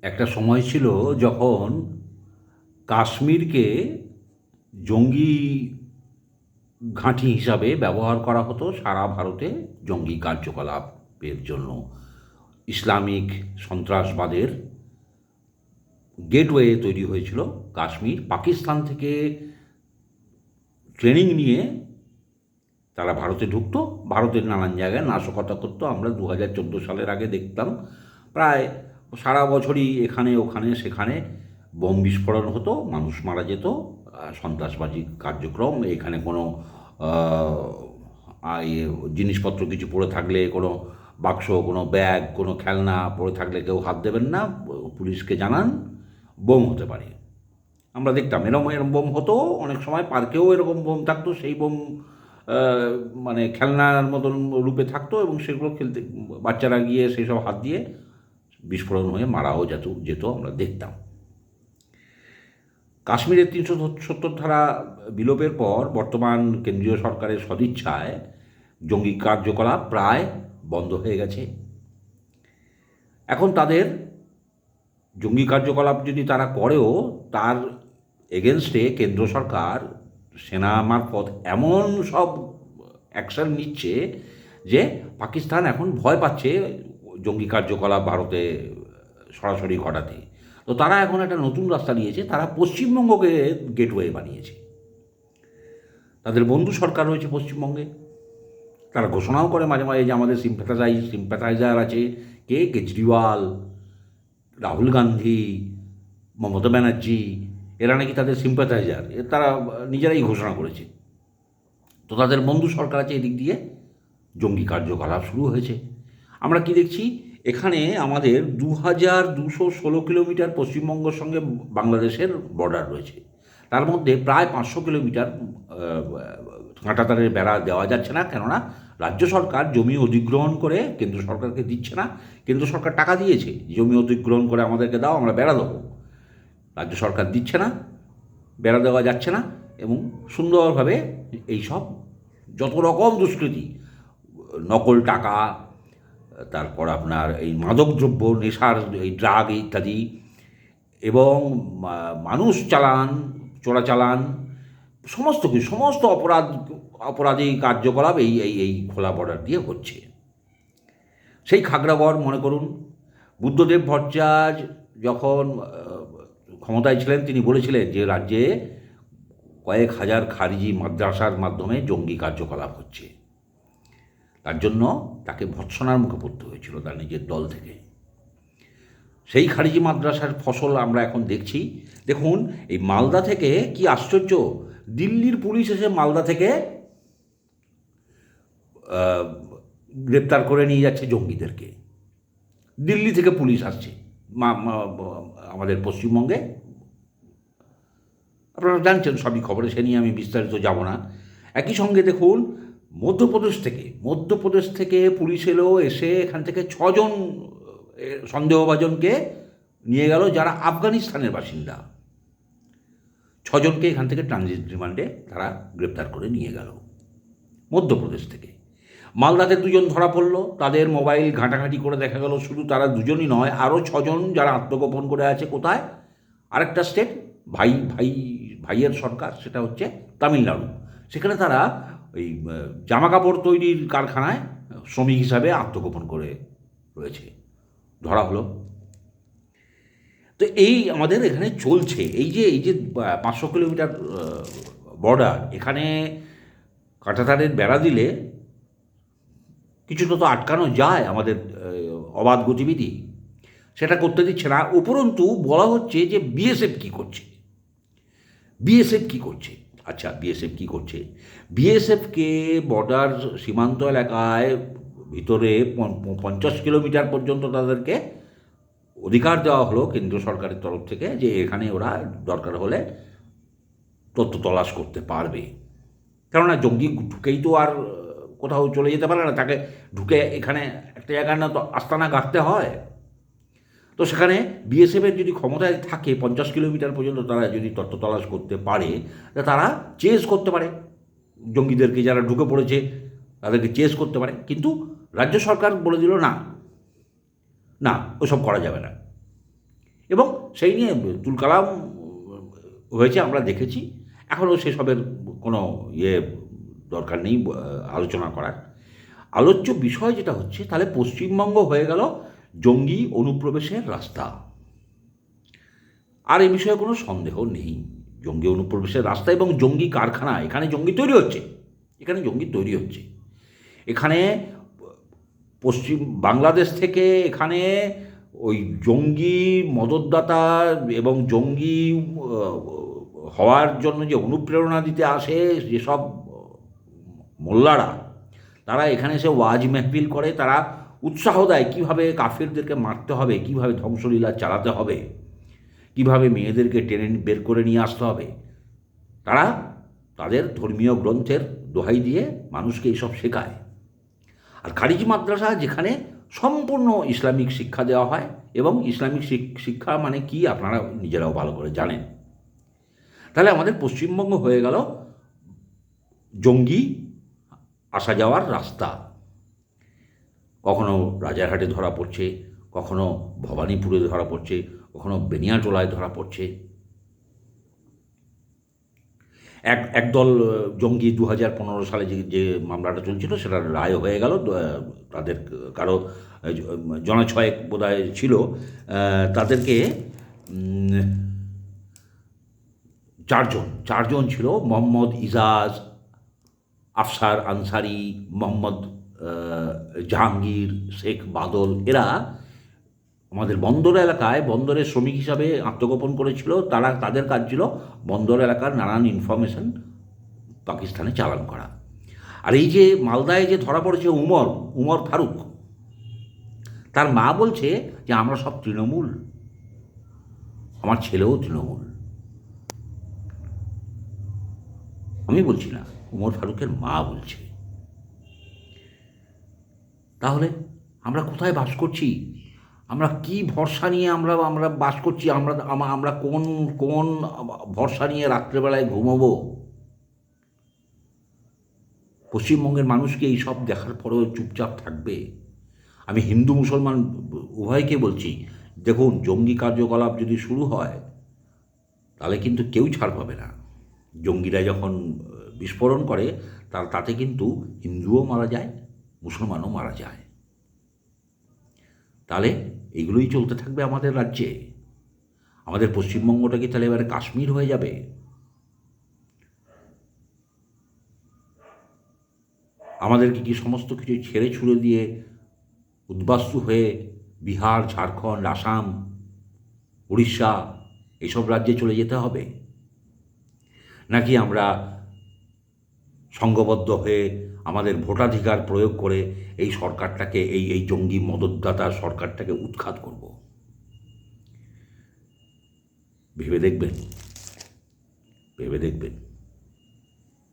একটা সময় ছিল যখন কাশ্মীরকে জঙ্গি ঘাঁটি হিসাবে ব্যবহার করা হতো সারা ভারতে জঙ্গি কার্যকলাপের জন্য। ইসলামিক সন্ত্রাসবাদের গেটওয়ে তৈরি হয়েছিল কাশ্মীর। পাকিস্তান থেকে ট্রেনিং নিয়ে তারা ভারতে ঢুকতো, ভারতের নানান জায়গায় নাশকতা করতো। আমরা 2014 সালের আগে দেখতাম প্রায় সারা বছরই এখানে ওখানে সেখানে বোম বিস্ফোরণ হতো, মানুষ মারা যেত, সন্ত্রাসবাদী কার্যক্রম। এখানে কোনো আহ, জিনিসপত্র কিছু পড়ে থাকলে, কোনো বাক্স, কোনো ব্যাগ, কোনো খেলনা পড়ে থাকলে কেউ হাত দেবেন না, পুলিশকে জানান, বোম হতে পারে। আমরা দেখতাম এরকম এরকম বোম হতো। অনেক সময় পার্কেও এরকম বোম থাকতো, সেই বোম মানে খেলনার মতন রূপে থাকতো এবং সেগুলো খেলতে বাচ্চারা গিয়ে সেই সব হাত দিয়ে বিস্ফোরণ হয়ে মারাও যেত আমরা দেখতাম। কাশ্মীরের 370 ধারা বিলোপের পর বর্তমান কেন্দ্রীয় সরকারের সদিচ্ছায় জঙ্গি কার্যকলাপ প্রায় বন্ধ হয়ে গেছে। এখন তাদের জঙ্গি কার্যকলাপ যদি তারা করেও, তার এগেনস্টে কেন্দ্র সরকার সেনা মারফত এমন সব অ্যাকশন নিচ্ছে যে পাকিস্তান এখন ভয় পাচ্ছে জঙ্গি কার্যকলাপ ভারতে সরাসরি ঘটাতে। তো তারা এখন একটা নতুন রাস্তা নিয়েছে, তারা পশ্চিমবঙ্গকে গেটওয়ে বানিয়েছে। তাদের বন্ধু সরকার রয়েছে পশ্চিমবঙ্গে। তারা ঘোষণাও করে মাঝে মাঝে যে আমাদের সিম্প্যাথাইজার আছে। কে? কেজরিওয়াল, রাহুল গান্ধী, মমতা ব্যানার্জি, এরা নাকি তাদের সিম্প্যাথাইজার। তারা নিজেরাই ঘোষণা করেছে। তো তাদের বন্ধু সরকার আছে, এদিক দিয়ে জঙ্গি কার্যকলাপ শুরু হয়েছে। আমরা কি দেখছি, এখানে আমাদের 2216 কিলোমিটার পশ্চিমবঙ্গের সঙ্গে বাংলাদেশের বর্ডার রয়েছে। তার মধ্যে প্রায় 500 কিলোমিটার কাঁটাতারের বেড়া দেওয়া যাচ্ছে না, কেননা রাজ্য সরকার জমি অধিগ্রহণ করে কেন্দ্র সরকারকে দিচ্ছে না। কেন্দ্র সরকার টাকা দিয়েছে, জমি অধিগ্রহণ করে আমাদেরকে দাও, আমরা বেড়া দেবো। রাজ্য সরকার দিচ্ছে না, বেড়া দেওয়া যাচ্ছে না, এবং সুন্দরভাবে এইসব যত রকম দুষ্কৃতি, নকল টাকা, তারপর আপনার এই মাদকদ্রব্য, নেশার এই ড্রাগ ইত্যাদি, এবং মানুষ চালান, চোরাচালান, সমস্ত কিছু, সমস্ত অপরাধী কার্যকলাপ এই খোলা বর্ডার দিয়ে হচ্ছে। সেই খাগড়াগড় মনে করুন, বুদ্ধদেব ভট্টাচার্য যখন ক্ষমতায় ছিলেন, তিনি বলেছিলেন যে রাজ্যে কয়েক হাজার খারিজি মাদ্রাসার মাধ্যমে জঙ্গি কার্যকলাপ হচ্ছে। তার জন্য তাকে ভৎসনার মুখে পড়তে হয়েছিল তার নিজের দল থেকে। সেই খারিজি মাদ্রাসার ফসল আমরা এখন দেখছি। দেখুন, এই মালদা থেকে কি আশ্চর্য, দিল্লির পুলিশ এসে মালদা থেকে গ্রেপ্তার করে নিয়ে যাচ্ছে জঙ্গিদেরকে। দিল্লি থেকে পুলিশ আসছে আমাদের পশ্চিমবঙ্গে। আপনারা জানছেন সবই খবরে, সে নিয়ে আমি বিস্তারিত যাব না। একই সঙ্গে দেখুন, মধ্যপ্রদেশ থেকে পুলিশ এলো, এসে এখান থেকে 6 জন সন্দেহভাজনকে নিয়ে গেল, যারা আফগানিস্তানের বাসিন্দা। 6 জনকে এখান থেকে ট্রানজিট রিমান্ডে তারা গ্রেপ্তার করে নিয়ে গেল মধ্যপ্রদেশ থেকে। মালদাতে 2 জন ধরা পড়ল, তাদের মোবাইল ঘাঁটাঘাঁটি করে দেখা গেল শুধু তারা 2জনই নয়, আরও 6 জন যারা আত্মগোপন করে আছে। কোথায়? আরেকটা স্টেট, ভাইয়ের সরকার, সেটা হচ্ছে তামিলনাড়ু। সেখানে তারা ওই জামাকাপড় তৈরির কারখানায় শ্রমিক হিসাবে আত্মগোপন করে রয়েছে, ধরা হলো। তো এই আমাদের এখানে চলছে, এই যে 500 কিলোমিটার বর্ডার, এখানে কাঁটাতারের বেড়া দিলে কিছুটা তো আটকানো যায় আমাদের অবাধ গতিবিধি, সেটা করতে দিচ্ছে না। উপরন্তু বলা হচ্ছে যে বিএসএফ কী করছে, বিএসএফ কী করছে। আচ্ছা, বিএসএফ কী করছে? বিএসএফকে বর্ডার সীমান্ত এলাকায় ভিতরে 50 কিলোমিটার পর্যন্ত তাদেরকে অধিকার দেওয়া হলো কেন্দ্র সরকারের তরফ থেকে, যে এখানে ওরা দরকার হলে তথ্য তলাশ করতে পারবে। কেননা জঙ্গি ঢুকেই তো আর কোথাও চলে যেতে পারে না, তাকে ঢুকে এখানে একটা জায়গায় না তো আস্তানা গাঁথতে হয়। তো সেখানে বিএসএফের যদি ক্ষমতায় থাকে 50 কিলোমিটার পর্যন্ত তারা যদি তথ্য তলাশ করতে পারে, তারা চেস করতে পারে জঙ্গিদেরকে, যারা ঢুকে পড়েছে তাদেরকে চেস করতে পারে। কিন্তু রাজ্য সরকার বলে দিল না, না, ওসব করা যাবে না। এবং সেই নিয়ে তুলকালাম হয়েছে, আমরা দেখেছি। এখনও সেসবের কোনো দরকার নেই আলোচনা করার। আলোচ্য বিষয় যেটা হচ্ছে, তাহলে পশ্চিমবঙ্গ হয়ে গেল জঙ্গি অনুপ্রবেশের রাস্তা। আর এই বিষয়ে কোনো সন্দেহ নেই, জঙ্গি অনুপ্রবেশের রাস্তা এবং জঙ্গি কারখানা। এখানে জঙ্গি তৈরি হচ্ছে, এখানে পশ্চিম বাংলাদেশ থেকে এখানে ওই জঙ্গি মদতদাতা এবং জঙ্গি হওয়ার জন্য যে অনুপ্রেরণা দিতে আসে যেসব মোল্লারা, তারা এখানে এসে ওয়াজ মেহফিল করে, তারা উৎসাহ দেয় কীভাবে কাফিরদেরকে মারতে হবে, কীভাবে ধ্বংসলীলা চালাতে হবে, কীভাবে মেয়েদেরকে টেনে বের করে নিয়ে আসতে হবে। তারা তাদের ধর্মীয় গ্রন্থের দোহাই দিয়ে মানুষকে এইসব শেখায়। আর খারিজি মাদ্রাসা, যেখানে সম্পূর্ণ ইসলামিক শিক্ষা দেওয়া হয়, এবং ইসলামিক শিক্ষা মানে কি আপনারা নিজেরাও ভালো করে জানেন। তাহলে আমাদের পশ্চিমবঙ্গ হয়ে গেল জঙ্গি আসা যাওয়ার রাস্তা। কখনো রাজারহাটে ধরা পড়ছে, কখনো ভবানীপুরে ধরা পড়ছে, কখনো বেনিয়াটোলায় ধরা পড়ছে। একদল জঙ্গি 2015 সালে যে মামলাটা চলছিল, সেটার রায় হয়ে গেল। তাদের কারো জনছয়েক বোধহয় ছিল, তাদেরকে চারজন ছিল: মোহাম্মদ ইজাজ, আফসার আনসারি, মোহাম্মদ জাহাঙ্গীর, শেখ বাদল। এরা আমাদের বন্দর এলাকায় বন্দরের শ্রমিক হিসাবে আত্মগোপন করেছিল। তাদের কাজ ছিল বন্দর এলাকার নানান ইনফরমেশন পাকিস্তানে চালান করা। আর এই যে মালদায় যে ধরা পড়েছে উমর ফারুক, তার মা বলছে যে আমরা সব তৃণমূল, আমার ছেলেও তৃণমূল। আমি বলছি না, উমর ফারুকের মা বলছে। তাহলে আমরা কোথায় বাস করছি? আমরা কি ভরসা নিয়ে আমরা বাস করছি? আমরা কোন ভরসা নিয়ে রাত্রেবেলায় ঘুমোবো? পশ্চিমবঙ্গের মানুষকে এই সব দেখার পরেও চুপচাপ থাকবে? আমি হিন্দু মুসলমান উভয়কে বলছি, দেখুন, জঙ্গি কার্যকলাপ যদি শুরু হয়, তাহলে কিন্তু কেউ ছাড় পাবে না। জঙ্গিরা যখন বিস্ফোরণ করে, তাতে কিন্তু হিন্দুও মারা যায়, মুসলমানও মারা যায়। তাহলে এগুলোই চলতে থাকবে আমাদের রাজ্যে। আমাদের পশ্চিমবঙ্গটা কি তাহলে এবারে কাশ্মীর হয়ে যাবে? আমাদেরকে কি সমস্ত কিছু ছেড়ে ছুড়ে দিয়ে উদ্বাস্তু হয়ে বিহার, ঝাড়খণ্ড, আসাম, উড়িষ্যা এইসব রাজ্যে চলে যেতে হবে? নাকি আমরা সংঘবদ্ধ হয়ে আমাদের ভোটাধিকার প্রয়োগ করে এই সরকারটাকে, এই জঙ্গি মদতদাতা সরকারটাকে উৎখাত করব? ভেবে দেখবেন।